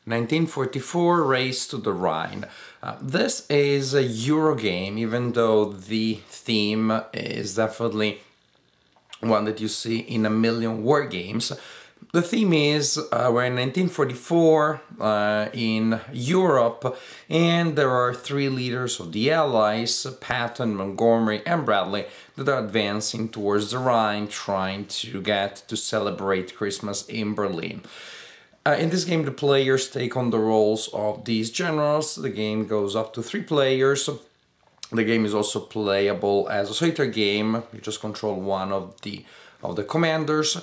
1944 Race to the Rhine. This is a Euro game, even though the theme is definitely one that you see in a million war games. The theme is we're in 1944 in Europe, and there are three leaders of the Allies, Patton, Montgomery and Bradley, that are advancing towards the Rhine, trying to get to celebrate Christmas in Berlin. In this game, the players take on the roles of these generals. The game goes up to 3 players. The game is also playable as a solitaire game. You just control one of the commanders.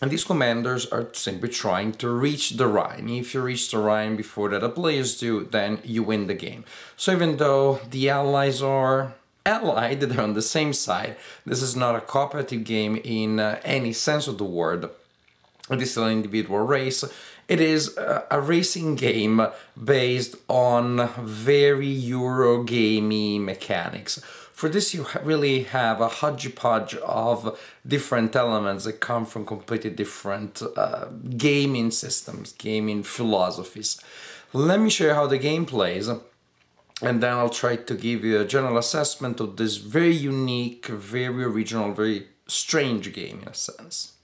And these commanders are simply trying to reach the Rhine. If you reach the Rhine before the other players do, then you win the game. So even though the Allies are allied, they're on the same side, this is not a cooperative game in any sense of the word. It is still an individual race. It is a racing game based on very Eurogamey mechanics. For this, you really have a hodgepodge of different elements that come from completely different gaming systems, gaming philosophies. Let me show you how the game plays, and then I'll try to give you a general assessment of this very unique, very original, very strange game in a sense.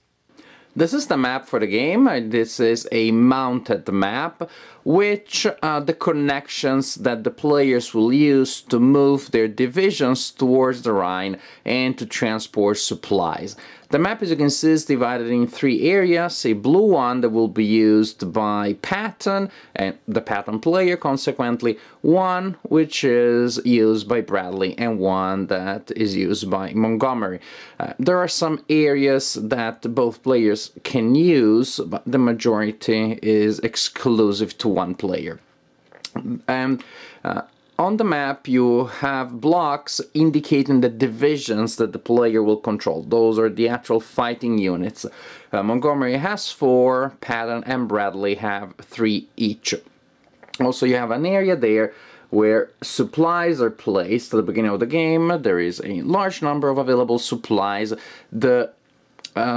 This is the map for the game. This is a mounted map, which the connections that the players will use to move their divisions towards the Rhine and to transport supplies. The map, as you can see, is divided in 3 areas. A blue one that will be used by Patton and the Patton player, consequently, one which is used by Bradley and one that is used by Montgomery. There are some areas that both players can use, but the majority is exclusive to one player. On the map, you have blocks indicating the divisions that the player will control. Those are the actual fighting units. Montgomery has 4, Patton and Bradley have 3 each. Also, you have an area there where supplies are placed at the beginning of the game. There is a large number of available supplies. The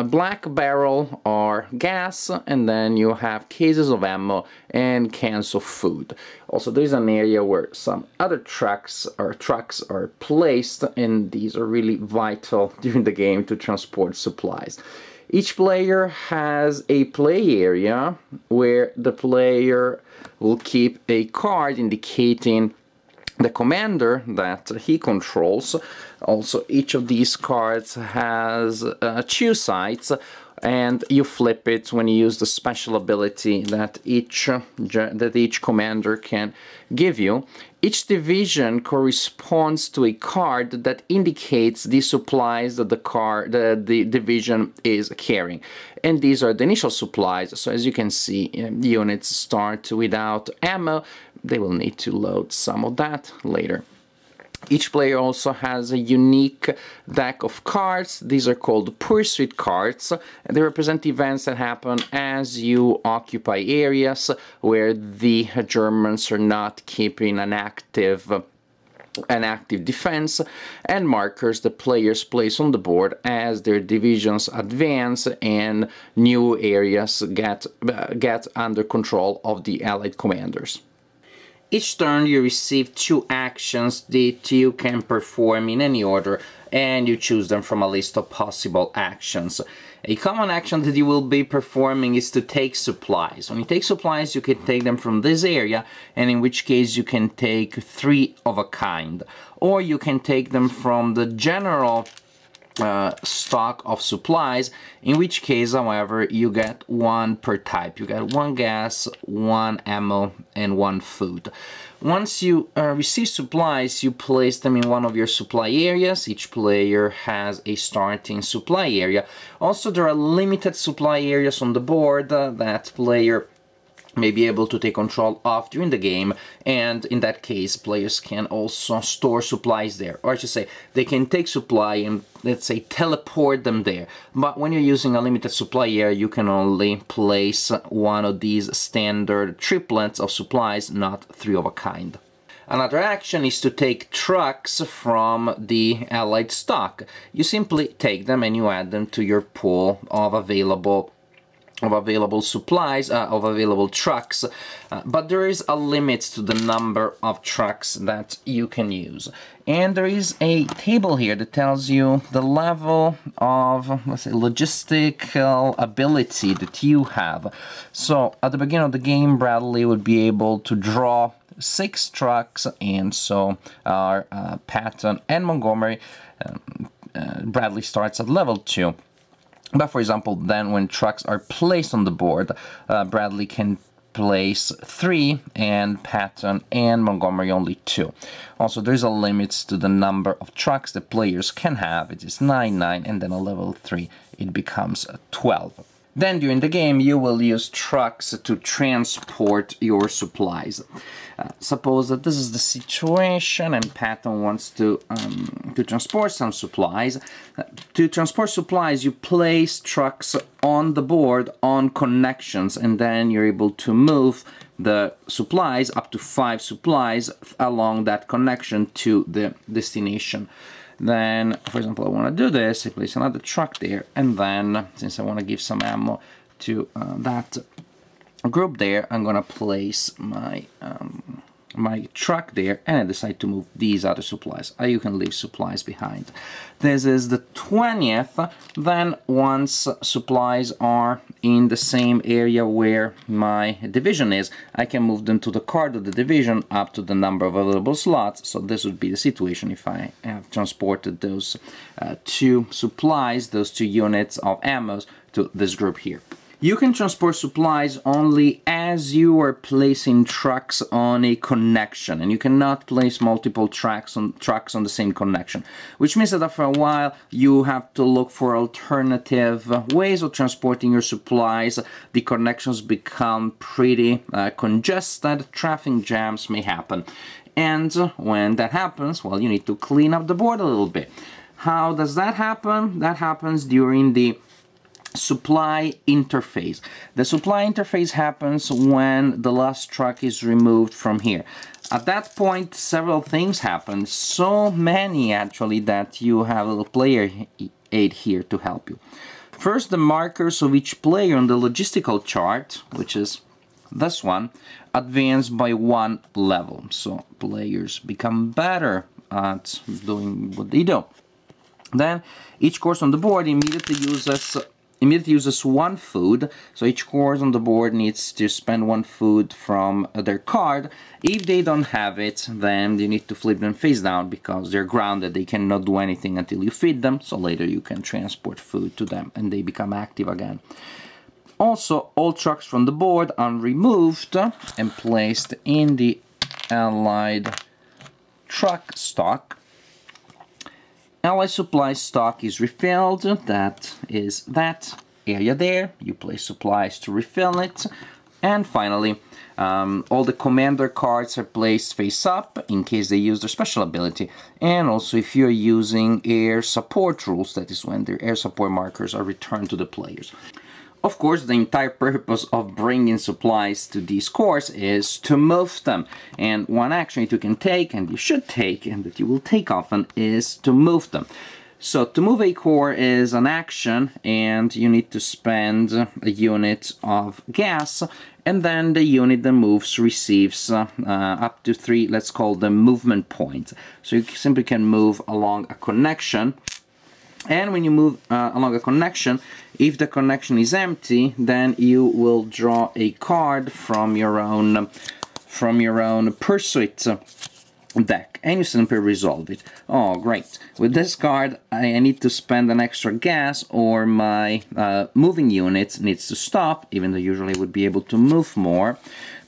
black barrel are gas, and then you have cases of ammo and cans of food. Also, there's an area where some other trucks are placed, and these are really vital during the game to transport supplies. Each player has a play area where the player will keep a card indicating the commander that he controls. Also, each of these cards has 2 sides, and you flip it when you use the special ability that each commander can give you. Each division corresponds to a card that indicates the supplies that the division is carrying. And these are the initial supplies. So as you can see, units start without ammo. They will need to load some of that later. Each player also has a unique deck of cards. These are called pursuit cards. They represent events that happen as you occupy areas where the Germans are not keeping an active defense, and markers the players place on the board as their divisions advance and new areas get under control of the Allied commanders. Each turn you receive 2 actions that you can perform in any order, and you choose them from a list of possible actions. A common action that you will be performing is to take supplies. When you take supplies, you can take them from this area, and in which case you can take 3 of a kind. Or you can take them from the general stock of supplies, in which case, however, you get 1 per type. You get 1 gas, 1 ammo, and 1 food. Once you receive supplies, you place them in one of your supply areas. Each player has a starting supply area. Also, there are limited supply areas on the board that player may be able to take control of during the game, and in that case players can also store supplies there, or I should say they can take supply and, let's say, teleport them there. But when you're using a limited supply area, you can only place one of these standard triplets of supplies, not 3 of a kind. Another action is to take trucks from the Allied stock. You simply take them and you add them to your pool of available of available supplies, of available trucks, but there is a limit to the number of trucks that you can use. And there is a table here that tells you the level of, let's say, logistical ability that you have. So at the beginning of the game, Bradley would be able to draw 6 trucks, and so are Patton and Montgomery. Bradley starts at level 2. But for example, then when trucks are placed on the board, Bradley can place 3 and Patton and Montgomery only 2. Also, there's a limit to the number of trucks the players can have. It is 9, and then a level 3 it becomes 12. Then during the game you will use trucks to transport your supplies. Suppose that this is the situation and Patton wants to transport some supplies. To transport supplies you place trucks on the board on connections, and then you're able to move the supplies, up to 5 supplies, along that connection to the destination. Then, for example, I want to do this, I place another truck there, and then, since I want to give some ammo to that group there, I'm going to place my my truck there, and I decide to move these other supplies. You can leave supplies behind. This is the 20th. Then once supplies are in the same area where my division is, I can move them to the card of the division up to the number of available slots. So this would be the situation if I have transported those 2 supplies, those 2 units of ammo to this group here. You can transport supplies only as you are placing trucks on a connection, and you cannot place multiple trucks on the same connection, which means that after a while you have to look for alternative ways of transporting your supplies. The connections become pretty congested, traffic jams may happen, and when that happens, well, you need to clean up the board a little bit. How does that happen? That happens during the supply interface. The supply interface happens when the last truck is removed from here. At that point, several things happen, so many actually that you have a little player aid here to help you. First, the markers of each player on the logistical chart, which is this one, advance by 1 level. So players become better at doing what they do. Then each course on the board immediately uses 1 food, so each course on the board needs to spend 1 food from their card. If they don't have it, then you need to flip them face down because they're grounded. They cannot do anything until you feed them, so later you can transport food to them and they become active again. Also, all trucks from the board are removed and placed in the Allied truck stock. Allied supply stock is refilled. That is that area there. You place supplies to refill it. And finally, all the commander cards are placed face up in case they use their special ability. And also if you're using air support rules, that is when their air support markers are returned to the players. Of course, the entire purpose of bringing supplies to these cores is to move them. And one action that you can take, and you should take, and that you will take often, is to move them. So to move a core is an action, and you need to spend a unit of gas, and then the unit that moves receives up to 3, let's call them movement points. So you simply can move along a connection. And when you move along a connection, if the connection is empty, then you will draw a card from your own pursuit deck, and you simply resolve it. Oh, great! With this card, I need to spend an extra gas, or my moving unit needs to stop, even though usually I would be able to move more.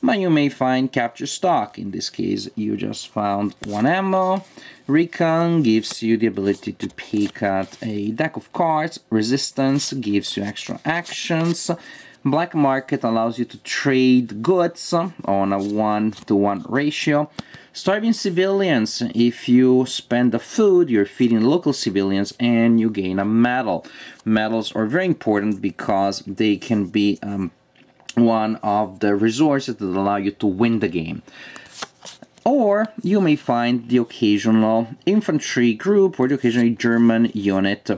But you may find capture stock. In this case, you just found 1 ammo. Recon gives you the ability to pick out a deck of cards. Resistance gives you extra actions. Black market allows you to trade goods on a 1-to-1 ratio. Starving civilians, if you spend the food, you're feeding local civilians and you gain a medal. Medals are very important because they can be one of the resources that allow you to win the game. Or you may find the occasional infantry group or the occasional German unit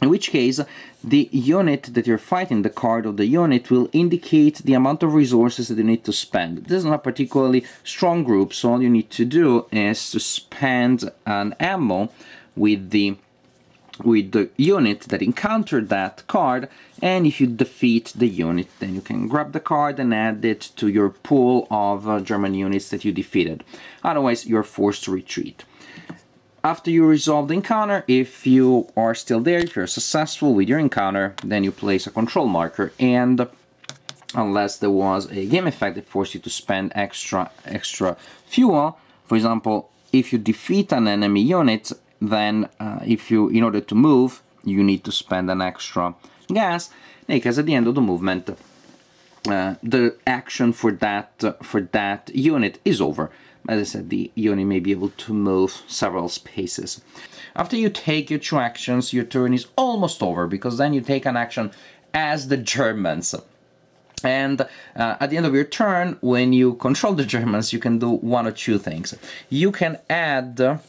In which case, the unit that you're fighting, the card of the unit, will indicate the amount of resources that you need to spend. This is not a particularly strong group, so all you need to do is to spend an ammo with the unit that encountered that card, and if you defeat the unit, then you can grab the card and add it to your pool of German units that you defeated. Otherwise, you're forced to retreat. After you resolve the encounter, if you are still there, if you're successful with your encounter, then you place a control marker, and unless there was a game effect that forced you to spend extra fuel, for example, if you defeat an enemy unit, then in order to move, you need to spend an extra gas, because at the end of the movement, the action for that unit is over. As I said, the unit may be able to move several spaces. After you take your 2 actions, your turn is almost over, because then you take an action as the Germans. And at the end of your turn, when you control the Germans, you can do 1 or 2 things. You can add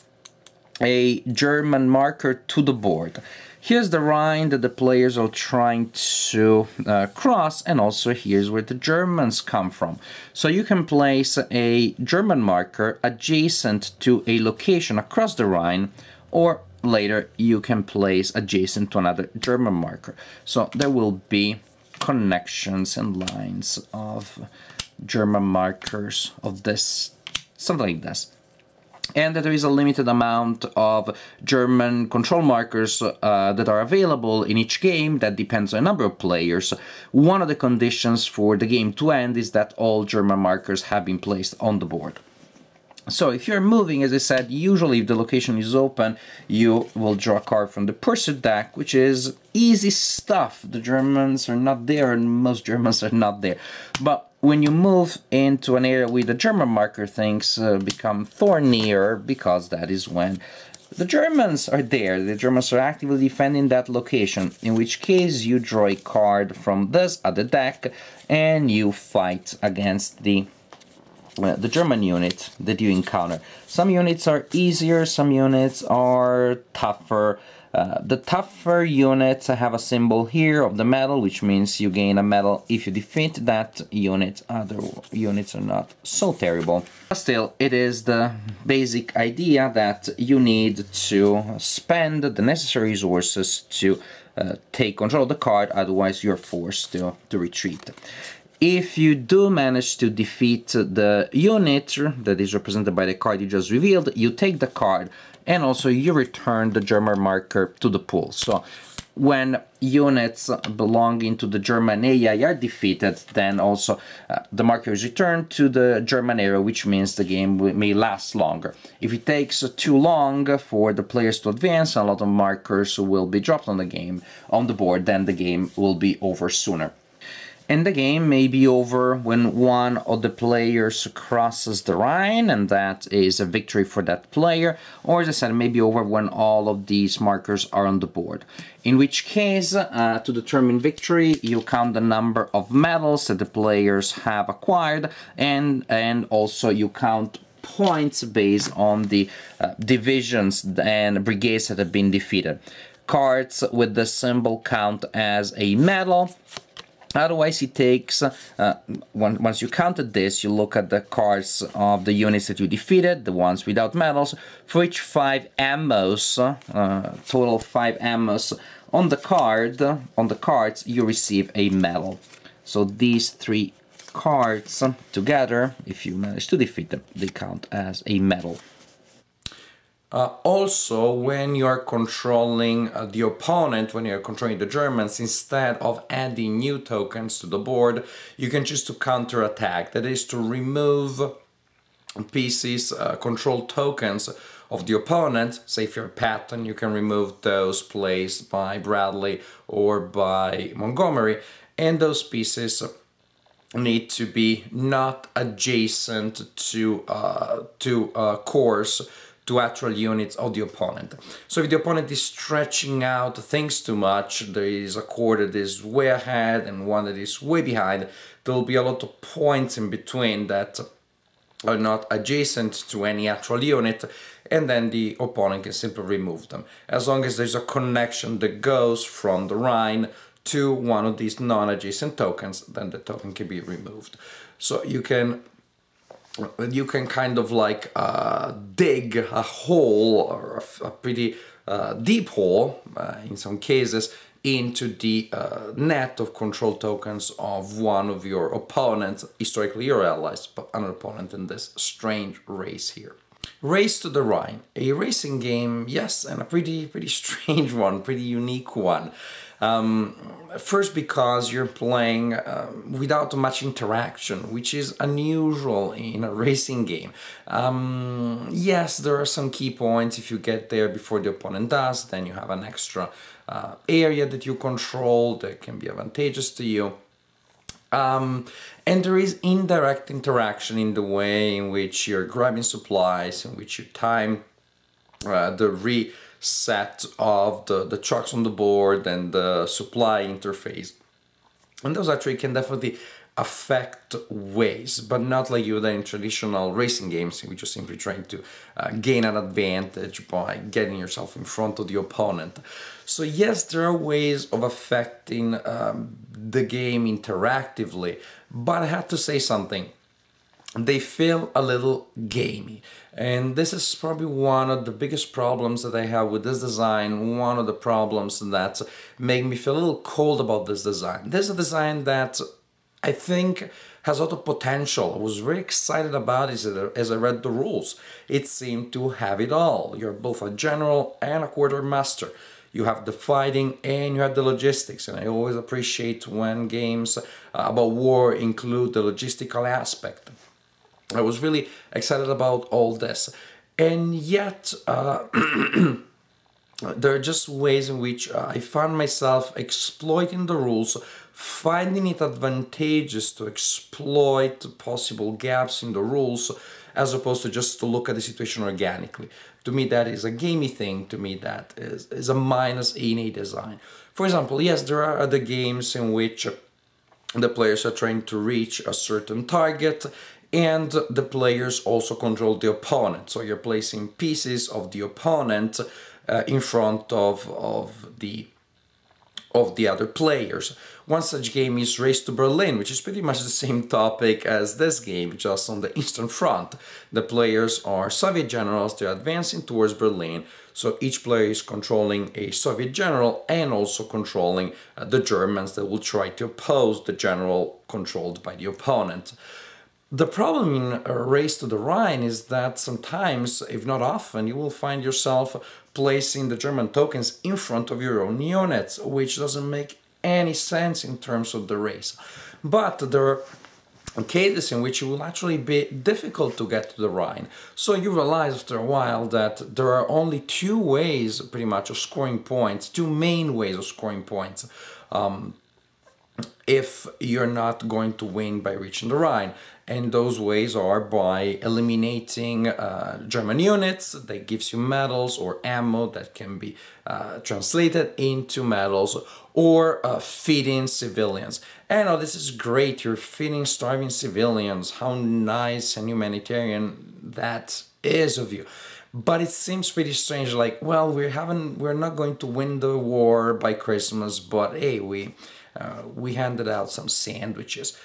a German marker to the board. Here's the Rhine that the players are trying to cross, and also here's where the Germans come from. So you can place a German marker adjacent to a location across the Rhine, or later you can place adjacent to another German marker. So there will be connections and lines of German markers of this, something like this. And that there is a limited amount of German control markers that are available in each game. That depends on a number of players. One of the conditions for the game to end is that all German markers have been placed on the board. So if you're moving, as I said, usually if the location is open, you will draw a card from the pursuit deck, which is easy stuff. The Germans are not there, and most Germans are not there. But when you move into an area with the German marker, things become thornier, because that is when the Germans are there. The Germans are actively defending that location, in which case you draw a card from this other deck, and you fight against the German unit that you encounter. Some units are easier, some units are tougher. The tougher units have a symbol here of the medal, which means you gain a medal if you defeat that unit. Other units are not so terrible. But still, it is the basic idea that you need to spend the necessary resources to take control of the card, otherwise you're forced to retreat. If you do manage to defeat the unit that is represented by the card you just revealed, you take the card, and also you return the German marker to the pool. So when units belonging to the German area are defeated, then also the marker is returned to the German area, which means the game may last longer. If it takes too long for the players to advance, a lot of markers will be dropped on the board, then the game will be over sooner. And the game may be over when one of the players crosses the Rhine, and that is a victory for that player, or as I said, it may be over when all of these markers are on the board. In which case, to determine victory, you count the number of medals that the players have acquired, and also you count points based on the divisions and brigades that have been defeated. Cards with the symbol count as a medal. Otherwise, it takes, once you counted this, you look at the cards of the units that you defeated, the ones without medals. For each 5 ammos, total 5 ammos on the cards, you receive a medal. So these 3 cards together, if you manage to defeat them, they count as a medal. Also, when you are controlling the opponent, when you are controlling the Germans, instead of adding new tokens to the board, you can choose to counterattack. That is to remove pieces, control tokens of the opponent. Say if you're Patton, you can remove those placed by Bradley or by Montgomery, and those pieces need to be not adjacent to cores, to actual units of the opponent. So if the opponent is stretching out things too much, there is a core that is way ahead and one that is way behind, there will be a lot of points in between that are not adjacent to any actual unit, and then the opponent can simply remove them. As long as there's a connection that goes from the Rhine to one of these non-adjacent tokens, then the token can be removed. So you can kind of like dig a hole, or a pretty deep hole in some cases, into the net of control tokens of one of your opponents, historically your allies, but an opponent in this strange race here. Race to the Rhine, a racing game, yes, and a pretty strange one, pretty unique one. First because you're playing without much interaction, which is unusual in a racing game. Yes, there are some key points. If you get there before the opponent does, then you have an extra area that you control that can be advantageous to you. And there is indirect interaction in the way in which you're grabbing supplies, in which you time the reset of the trucks on the board and the supply interface. And those actually can definitely affect ways, but not like you would in traditional racing games in which you're simply trying to gain an advantage by getting yourself in front of the opponent. So yes, there are ways of affecting the game interactively, but I have to say something. They feel a little gamey, and this is probably one of the biggest problems that I have with this design, one of the problems that make me feel a little cold about this design. This is a design that I think has a lot of potential. I was very excited about it as I read the rules. It seemed to have it all. You're both a general and a quartermaster. You have the fighting and you have the logistics, and I always appreciate when games about war include the logistical aspect. I was really excited about all this, and yet there are just ways in which I found myself exploiting the rules, finding it advantageous to exploit possible gaps in the rules, as opposed to just to look at the situation organically. To me, that is a gamey thing. To me, that is a minus in a design. For example, yes, there are other games in which the players are trying to reach a certain target, and the players also control the opponent. So you're placing pieces of the opponent in front of the other players. One such game is Race to Berlin, which is pretty much the same topic as this game, just on the Eastern Front. The players are Soviet generals, they're advancing towards Berlin, so each player is controlling a Soviet general and also controlling the Germans that will try to oppose the general controlled by the opponent. The problem in a Race to the Rhine is that sometimes, if not often, you will find yourself placing the German tokens in front of your own units, which doesn't make any sense in terms of the race. But there are cases in which it will actually be difficult to get to the Rhine. So you realize after a while that there are only two ways, pretty much, of scoring points, two main ways of scoring points. If you're not going to win by reaching the Rhine. And those ways are by eliminating German units that gives you medals or ammo that can be translated into medals, or feeding civilians. And oh, this is great, you're feeding starving civilians, how nice and humanitarian that is of you. But it seems pretty strange, like, well, we're not going to win the war by Christmas, but hey, we handed out some sandwiches.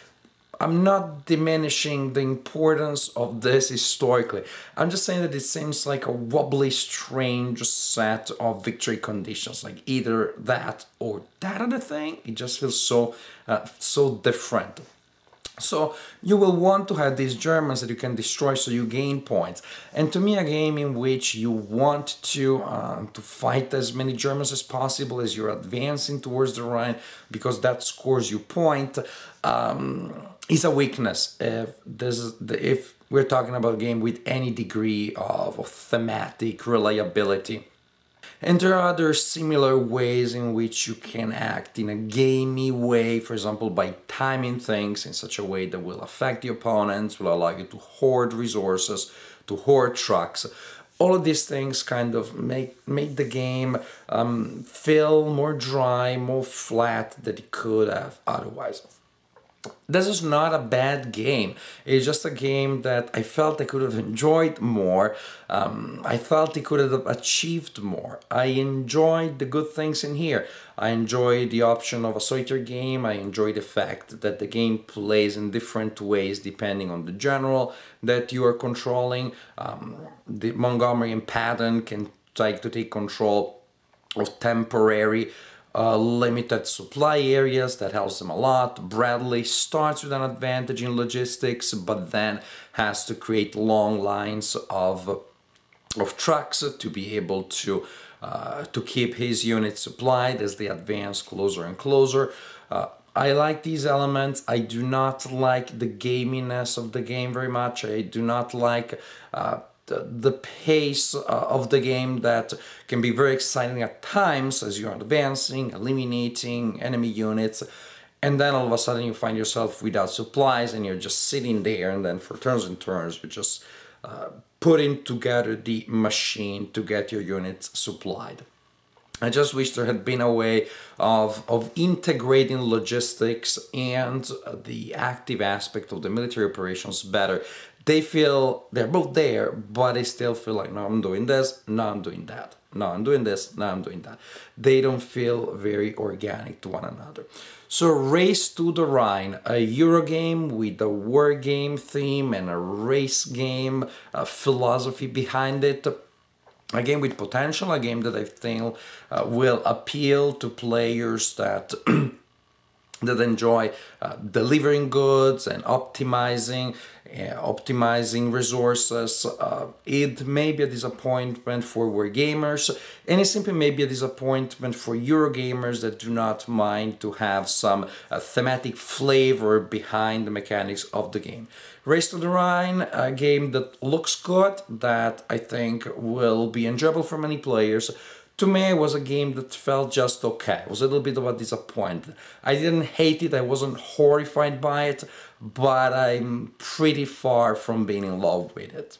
I'm not diminishing the importance of this historically. I'm just saying that it seems like a wobbly, strange set of victory conditions, like either that or that other thing. It just feels so different. So you will want to have these Germans that you can destroy, so you gain points. And to me, a game in which you want to fight as many Germans as possible as you're advancing towards the Rhine, because that scores you point, is a weakness. If we're talking about a game with any degree of thematic reliability. And there are other similar ways in which you can act in a gamey way, for example, by timing things in such a way that will affect the opponents, will allow you to hoard resources, to hoard trucks. All of these things kind of make the game feel more dry, more flat than it could have otherwise. this is not a bad game. It's just a game that I felt I could have enjoyed more. I felt I could have achieved more. I enjoyed the good things in here. I enjoy the option of a solitaire game. I enjoy the fact that the game plays in different ways depending on the general that you are controlling. The Montgomery and Patton can try to take control of temporary limited supply areas. That helps them a lot. Bradley starts with an advantage in logistics, but then has to create long lines of trucks to be able to keep his units supplied as they advance closer and closer. I like these elements. I do not like the gaminess of the game very much. I do not like the pace of the game that can be very exciting at times as you're advancing, eliminating enemy units, and then all of a sudden you find yourself without supplies and you're just sitting there, and then for turns and turns you're just putting together the machine to get your units supplied. I just wish there had been a way of integrating logistics and the active aspect of the military operations better. They feel they're both there, but they still feel like, no, I'm doing this, no, I'm doing that. No, I'm doing this, no, I'm doing that. They don't feel very organic to one another. So Race to the Rhine, a Euro game with a war game theme and a race game philosophy behind it. A game with potential, a game that I think will appeal to players that that enjoy delivering goods and optimizing resources. It may be a disappointment for wargamers, and it simply may be a disappointment for Eurogamers that do not mind to have some thematic flavor behind the mechanics of the game. Race to the Rhine, a game that looks good, that I think will be enjoyable for many players. To me, it was a game that felt just okay. It was a little bit of a disappointment. I didn't hate it, I wasn't horrified by it, but I'm pretty far from being in love with it.